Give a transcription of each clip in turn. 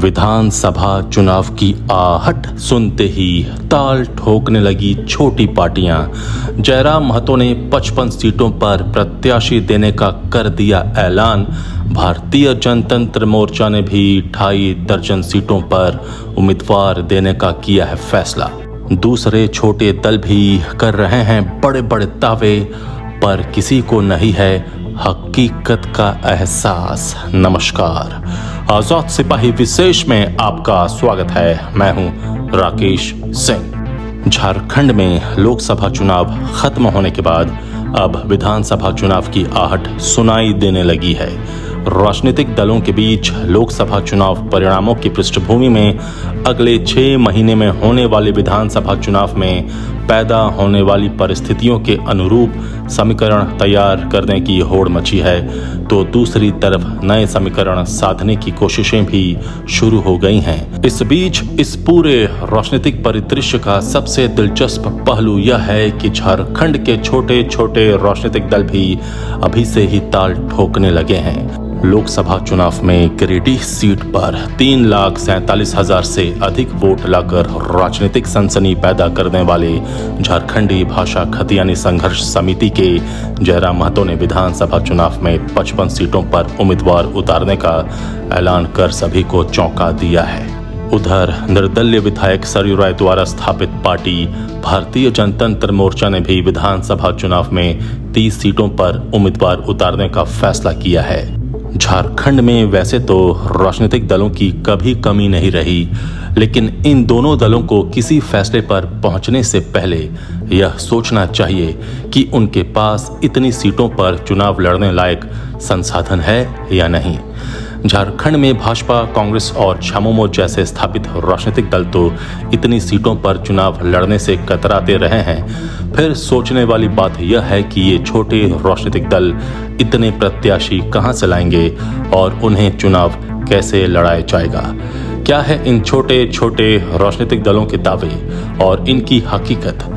विधानसभा चुनाव की आहट सुनते ही ताल ठोकने लगी छोटी पार्टियां। जयराम महतो ने 55 सीटों पर प्रत्याशी देने का कर दिया ऐलान। भारतीय जनतंत्र मोर्चा ने भी 2.5 दर्जन सीटों पर उम्मीदवार देने का किया है फैसला। दूसरे छोटे दल भी कर रहे हैं बड़े बड़े दावे, पर किसी को नहीं है हकीकत का एहसास। नमस्कार, आजाद सिपाही विशेष में आपका स्वागत है। मैं हूं राकेश सिंह। झारखंड में लोकसभा चुनाव खत्म होने के बाद अब विधानसभा चुनाव की आहट सुनाई देने लगी है। राजनीतिक दलों के बीच लोकसभा चुनाव परिणामों की पृष्ठभूमि में अगले 6 महीने में होने वाले विधानसभा चुनाव में पैदा होने वाली परिस्थितियों के अनुरूप समीकरण तैयार करने की होड़ मची है, तो दूसरी तरफ नए समीकरण साधने की कोशिशें भी शुरू हो गई हैं। इस बीच इस पूरे राजनीतिक परिदृश्य का सबसे दिलचस्प पहलू यह है कि झारखंड के छोटे छोटे राजनीतिक दल भी अभी से ही ताल ठोकने लगे हैं। लोकसभा चुनाव में गिरिडीह सीट पर 3,47,000 से अधिक वोट लाकर राजनीतिक सनसनी पैदा करने वाले झारखंडी भाषा खतियानी संघर्ष समिति के जयराम महतो ने विधानसभा चुनाव में 55 सीटों पर उम्मीदवार उतारने का ऐलान कर सभी को चौंका दिया है। उधर निर्दलीय विधायक सरयू राय द्वारा स्थापित पार्टी भारतीय जनतंत्र मोर्चा ने भी विधानसभा चुनाव में 30 सीटों पर उम्मीदवार उतारने का फैसला किया है। झारखंड में वैसे तो राजनीतिक दलों की कभी कमी नहीं रही, लेकिन इन दोनों दलों को किसी फैसले पर पहुंचने से पहले यह सोचना चाहिए कि उनके पास इतनी सीटों पर चुनाव लड़ने लायक संसाधन है या नहीं। झारखंड में भाजपा, कांग्रेस और झामुमो जैसे स्थापित राजनीतिक दल तो इतनी सीटों पर चुनाव लड़ने से कतराते रहे हैं। फिर सोचने वाली बात यह है कि ये छोटे राजनीतिक दल इतने प्रत्याशी कहां से लाएंगे और उन्हें चुनाव कैसे लड़ाया जाएगा। क्या है इन छोटे छोटे राजनीतिक दलों के दावे और इनकी हकीकत?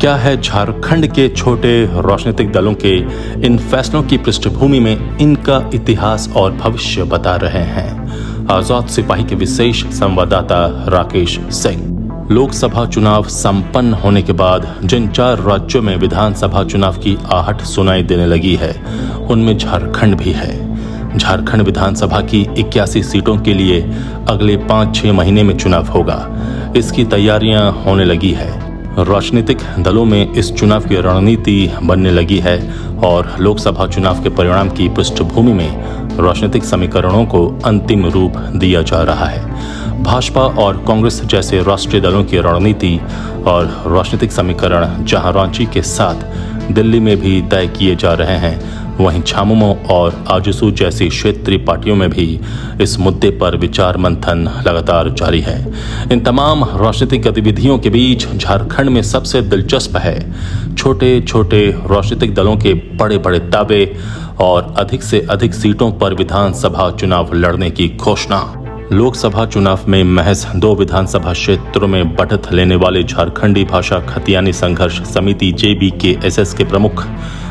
क्या है झारखंड के छोटे राजनीतिक दलों के इन फैसलों की पृष्ठभूमि में इनका इतिहास और भविष्य बता रहे हैं। आजाद सिपाही के विशेष संवाददाता राकेश सिंह। लोकसभा चुनाव संपन्न होने के बाद जिन 4 राज्यों में विधानसभा चुनाव की आहट सुनाई देने लगी है, उनमें झारखंड भी है। झारखंड विधानसभा की 81 सीटों के लिए अगले 5-6 महीने में चुनाव होगा। इसकी तैयारियां होने लगी है। राजनीतिक दलों में इस चुनाव की रणनीति बनने लगी है और लोकसभा चुनाव के परिणाम की पृष्ठभूमि में राजनीतिक समीकरणों को अंतिम रूप दिया जा रहा है। भाजपा और कांग्रेस जैसे राष्ट्रीय दलों की रणनीति और राजनीतिक समीकरण जहां रांची के साथ दिल्ली में भी तय किए जा रहे हैं, वहीं झामुमो और आजसू जैसी क्षेत्रीय पार्टियों में भी इस मुद्दे पर विचार मंथन लगातार जारी है। इन तमाम राजनीतिक गतिविधियों के बीच झारखंड में सबसे दिलचस्प है छोटे छोटे राजनीतिक दलों के बड़े बड़े दावे और अधिक से अधिक सीटों पर विधानसभा चुनाव लड़ने की घोषणा। लोकसभा चुनाव में महज 2 विधानसभा क्षेत्रों में बढ़त लेने वाले झारखंडी भाषा खतियानी संघर्ष समिति JBKSS के प्रमुख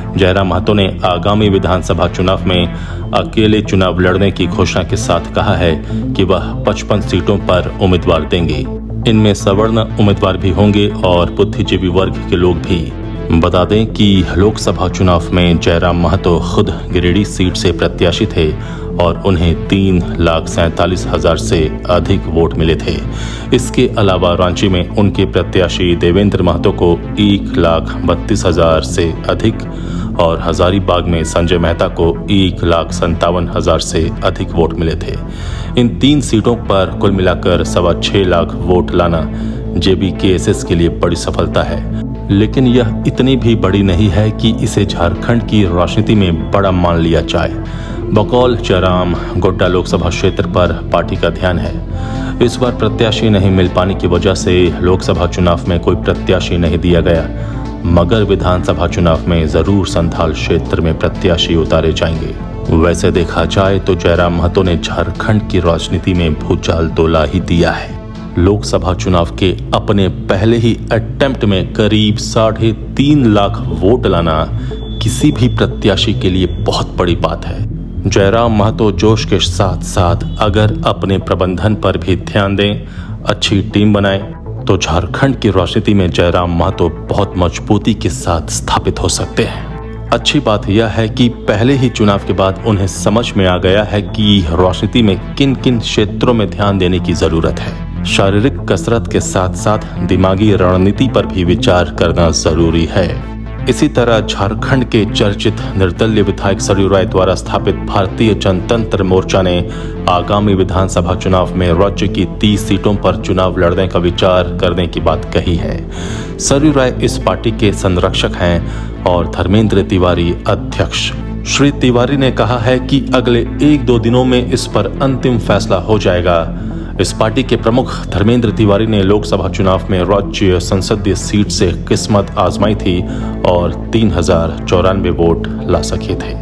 जयराम महतो ने आगामी विधानसभा चुनाव में अकेले चुनाव लड़ने की घोषणा के साथ कहा है कि वह 55 सीटों पर उम्मीदवार देंगे। इनमें सवर्ण उम्मीदवार भी होंगे और बुद्धिजीवी वर्ग के लोग भी। बता दें कि लोकसभा चुनाव में जयराम महतो खुद गिरिडीह सीट से प्रत्याशी थे और उन्हें 3,47,000 से अधिक वोट मिले थे। इसके अलावा रांची में उनके प्रत्याशी देवेंद्र महतो को 1,32,000 से अधिक और हजारीबाग में संजय मेहता को 1,57,000 से अधिक वोट मिले थे। इन 3 सीटों पर कुल मिलाकर 6.25 लाख वोट लाना JBKSS के लिए बड़ी सफलता है, लेकिन यह इतनी भी बड़ी नहीं है कि इसे झारखंड की राजनीति में बड़ा मान लिया जाए। बकौल जयराम, गोड्डा लोकसभा क्षेत्र पर पार्टी का ध्यान है। इस बार प्रत्याशी नहीं मिल पाने की वजह से लोकसभा चुनाव में कोई प्रत्याशी नहीं दिया गया, मगर विधानसभा चुनाव में जरूर संथाल क्षेत्र में प्रत्याशी उतारे जाएंगे। वैसे देखा जाए तो जयराम महतो ने झारखंड की राजनीति में भूचाल तो ला ही दिया है। लोकसभा चुनाव के अपने पहले ही अटेम्प्ट में करीब 3.5 लाख वोट लाना किसी भी प्रत्याशी के लिए बहुत बड़ी बात है। जयराम महतो जोश के साथ साथ अगर अपने प्रबंधन पर भी ध्यान दें, अच्छी टीम बनाएं, तो झारखंड की राजनीति में जयराम महतो बहुत मजबूती के साथ स्थापित हो सकते हैं। अच्छी बात यह है कि पहले ही चुनाव के बाद उन्हें समझ में आ गया है कि राजनीति में किन किन क्षेत्रों में ध्यान देने की जरूरत है। शारीरिक कसरत के साथ साथ दिमागी रणनीति पर भी विचार करना जरूरी है। इसी तरह झारखंड के चर्चित निर्दलीय विधायक सरयू राय द्वारा स्थापित भारतीय जनतंत्र मोर्चा ने आगामी विधानसभा चुनाव में राज्य की 30 सीटों पर चुनाव लड़ने का विचार करने की बात कही है। सरयू राय इस पार्टी के संरक्षक हैं और धर्मेंद्र तिवारी अध्यक्ष। श्री तिवारी ने कहा है कि अगले 1-2 दिनों में इस पर अंतिम फैसला हो जाएगा। इस पार्टी के प्रमुख धर्मेंद्र तिवारी ने लोकसभा चुनाव में राज्य संसदीय सीट से किस्मत आजमाई थी और 3094 वोट ला सके थे।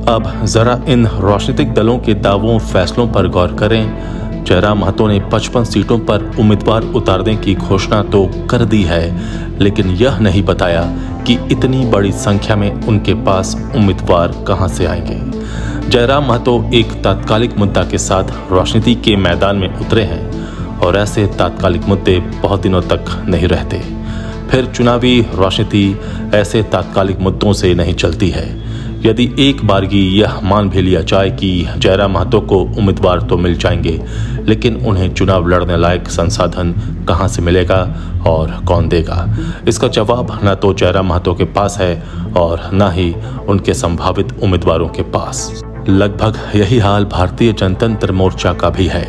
अब जरा इन राजनीतिक दलों के दावों फैसलों पर गौर करें। जयराम महतो ने 55 सीटों पर उम्मीदवार उतारने की घोषणा तो कर दी है, लेकिन यह नहीं बताया कि इतनी बड़ी संख्या में उनके पास उम्मीदवार कहां से आएंगे। जयराम महतो एक तात्कालिक मुद्दा के साथ राजनीति के मैदान में उतरे हैं और ऐसे तात्कालिक मुद्दे बहुत दिनों तक नहीं रहते। फिर चुनावी राजनीति ऐसे तात्कालिक मुद्दों से नहीं चलती है। यदि एक बारगी यह मान भी लिया जाए कि जयराम महतो को उम्मीदवार तो मिल जाएंगे, लेकिन उन्हें चुनाव लड़ने लायक संसाधन कहां से मिलेगा और कौन देगा, इसका जवाब न तो जयराम महतो के पास है और न ही उनके संभावित उम्मीदवारों के पास। लगभग यही हाल भारतीय जनतंत्र मोर्चा का भी है,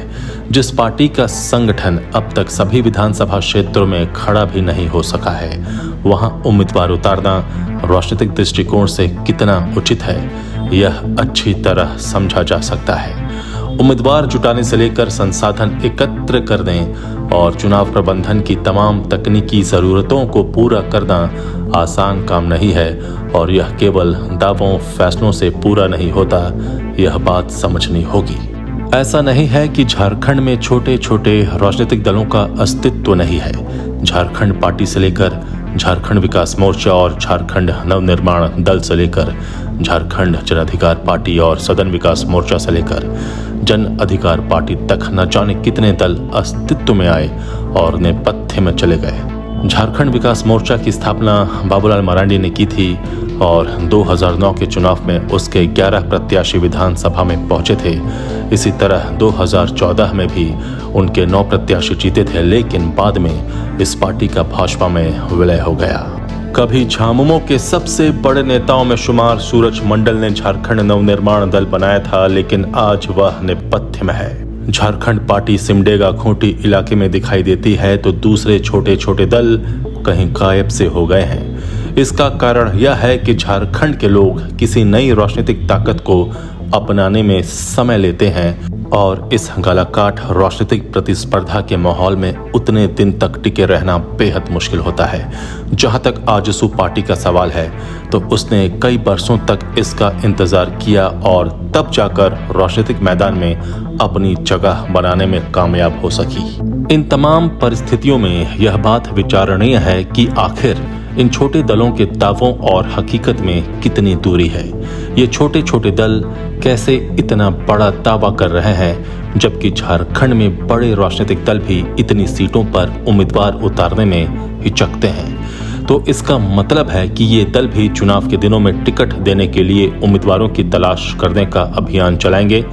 जिस पार्टी का संगठन अब तक सभी विधानसभा क्षेत्रों में खड़ा भी नहीं हो सका है। वहां उम्मीदवार उतारना राजनीतिक दृष्टिकोण से कितना उचित है, यह अच्छी तरह समझा जा सकता है। उम्मीदवार जुटाने से लेकर संसाधन एकत्र करने और चुनाव प्रबंधन की तमाम तकनीकी जरूरतों को पूरा करना आसान काम नहीं है और यह केवल दावों फैसलों से पूरा नहीं होता, यह बात समझनी होगी। ऐसा नहीं है कि झारखंड में छोटे छोटे राजनीतिक दलों का अस्तित्व नहीं है। झारखंड पार्टी से लेकर झारखंड विकास मोर्चा और झारखंड नवनिर्माण दल से लेकर झारखंड जन अधिकार पार्टी और सदन विकास मोर्चा से लेकर जन अधिकार पार्टी तक न जाने कितने दल अस्तित्व में आए और नेपथ्य में चले गए। झारखंड विकास मोर्चा की स्थापना बाबूलाल मरांडी ने की थी और 2009 के चुनाव में उसके 11 प्रत्याशी विधानसभा में पहुंचे थे। इसी तरह 2014 में भी उनके 9 प्रत्याशी जीते थे, लेकिन बाद में इस पार्टी का भाजपा में विलय हो गया। कभी झामुमो के सबसे बड़े नेताओं में शुमार सूरज मंडल ने झारखंड नवनिर्माण दल बनाया था, लेकिन आज वह नेपथ्य में है। झारखंड पार्टी सिमडेगा खूंटी इलाके में दिखाई देती है तो दूसरे छोटे छोटे दल कहीं गायब से हो गए हैं। इसका कारण यह है कि झारखंड के लोग किसी नई राजनीतिक ताकत को अपनाने में समय लेते हैं और इस गलाकाट राजनीतिक प्रतिस्पर्धा के माहौल में उतने दिन तक टिके रहना बेहद मुश्किल होता है। जहां तक आजसू पार्टी का सवाल है तो उसने कई बरसों तक इसका इंतजार किया और तब जाकर राजनीतिक मैदान में अपनी जगह बनाने में कामयाब हो सकी। इन तमाम परिस्थितियों में यह बात विचारणीय है कि आखिर इन छोटे दलों के दावों और हकीकत में कितनी दूरी है। ये छोटे छोटे दल कैसे इतना बड़ा दावा कर रहे हैं, जबकि झारखंड में बड़े राजनीतिक दल भी इतनी सीटों पर उम्मीदवार उतारने में हिचकते हैं। तो इसका मतलब है कि ये दल भी चुनाव के दिनों में टिकट देने के लिए उम्मीदवारों की तलाश करने का अभियान चलाएंगे।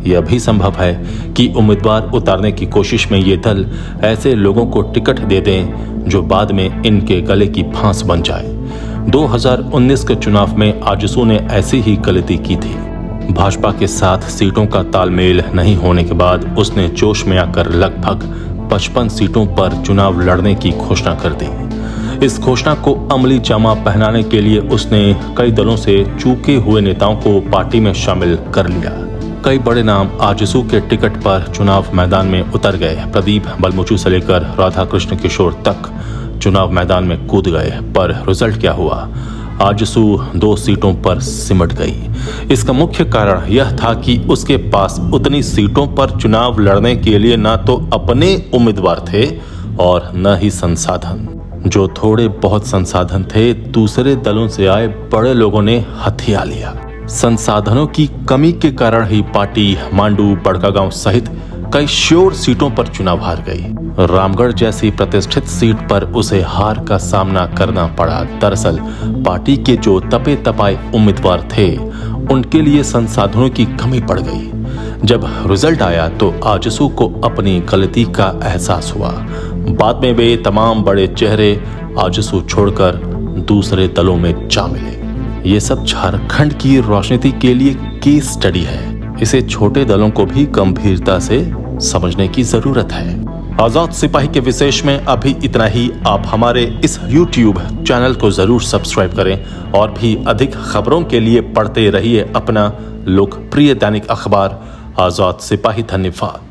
यह भी संभव है कि उम्मीदवार उतारने की कोशिश में ये दल ऐसे लोगों को टिकट दे दें जो बाद में इनके गले की फांस बन जाए। 2019 के चुनाव में आजसू ने ऐसी ही गलती की थी। भाजपा के साथ सीटों का तालमेल नहीं होने के बाद उसने जोश में आकर लगभग 55 सीटों पर चुनाव लड़ने की घोषणा कर दी। इस घोषणा को अमली जामा पहनाने के लिए उसने कई दलों से चूके हुए नेताओं को पार्टी में शामिल कर लिया। कई बड़े नाम आजसू के टिकट पर चुनाव मैदान में उतर गए। प्रदीप बलमुचू से लेकर राधा कृष्ण किशोर तक चुनाव मैदान में कूद गए, पर रिजल्ट क्या हुआ? आजसू 2 सीटों पर सिमट गई। इसका मुख्य कारण यह था कि उसके पास उतनी सीटों पर चुनाव लड़ने के लिए न तो अपने उम्मीदवार थे और न ही संसाधन। जो थोड़े बहुत संसाधन थे दूसरे दलों से आए बड़े लोगों ने हथिया लिया। संसाधनों की कमी के कारण ही पार्टी मांडू, बड़कागांव सहित कई श्योर सीटों पर चुनाव हार गई। रामगढ़ जैसी प्रतिष्ठित सीट पर उसे हार का सामना करना पड़ा। दरअसल पार्टी के जो तपे तपाए उम्मीदवार थे उनके लिए संसाधनों की कमी पड़ गई। जब रिजल्ट आया तो आजसू को अपनी गलती का एहसास हुआ। बाद में वे तमाम बड़े चेहरे आजसू छोड़कर दूसरे दलों में जा मिले। ये सब झारखंड की राजनीति के लिए केस स्टडी है। इसे छोटे दलों को भी गंभीरता से समझने की जरूरत है। आजाद सिपाही के विशेष में अभी इतना ही। आप हमारे इस YouTube चैनल को जरूर सब्सक्राइब करें और भी अधिक खबरों के लिए पढ़ते रहिए अपना लोकप्रिय दैनिक अखबार आजाद सिपाही। धन्यवाद।